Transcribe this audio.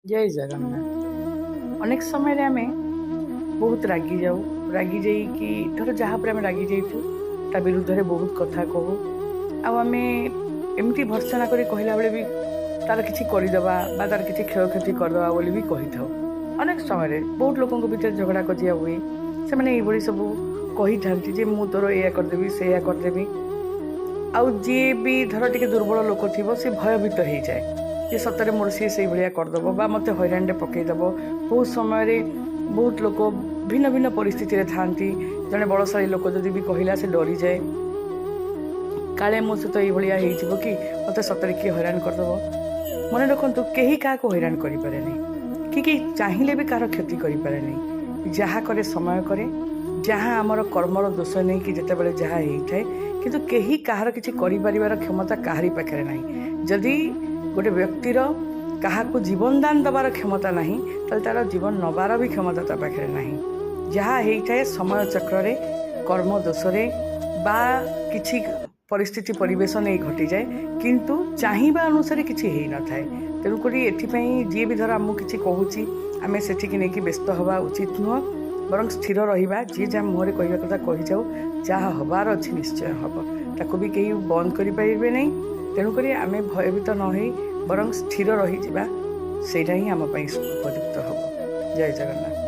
जय जगन्नाथ। अनेक समय रे आमे बहुत रागी जाऊ, रागी जाइकी धर जहाँ पर आमे रागी जाइछु ता विरुद्ध रे बहुत कथा कहू आ आमे एमती भर्सना करी कहला बेले भी तार किछि करदेवा बा तार किछि क्षयक्षति करदेवा बोली भी कही थाउ। अनेक समय रे बहुत लोकंक भितर झगड़ा कजिया हुए, से माने एई भली सब कही थांती जे मु तोर एया करदेबी सेया करदेबी। आउ जी भी धर टिके दुर्बल लोक थिबो से भयभीत हो जाए जे सतरे मोर से भाया करदेव बा मते हईराण पकईदेव। बहुत समय बहुत लोक भिन्न भिन्न परिस्थिति था जड़े बड़शाड़ी लोक जदि भी कहला से डरी जाए काले मो सहित ये भाया हो कि मत सतरे किए हईराण करदेव। मन रखु कहीं क्या हईराण करें कि चाहिए भी कार क्षति करें। जहाँ करे समय करे जहाँ आमर कर्मर दोष नहीं कि जिते बड़े जहाँ होता है किंतु कहीं कहार किसी कर क्षमता काहारी पाखे ना। जदि गोटे व्यक्तिर क्या जीवन दान दबार क्षमता ना ताल तार जीवन नबार भी क्षमता ता पाखे ना। जहाँ होता है समय चक्र कर्म दोषरे बा किछि परिस्थिति परिवेश नहीं घटी जाए किंतु चाहिए अनुसार किसी हो न थाए। तेणुक ये भी धर आमको किसी कहूँ आम से नहीं व्यस्त हवा उचित नुह, बर स्थिर रहा। जी जहाँ मुहर कह कथा कही जाऊ जहाँ हबार अच्छी निश्चय हम ताको भी कहीं बंद करें नहीं। तेणुक आम भयभीत न हो बर स्थिर रही सेटा ही आम उपयुक्त हम। जय जगन्नाथ।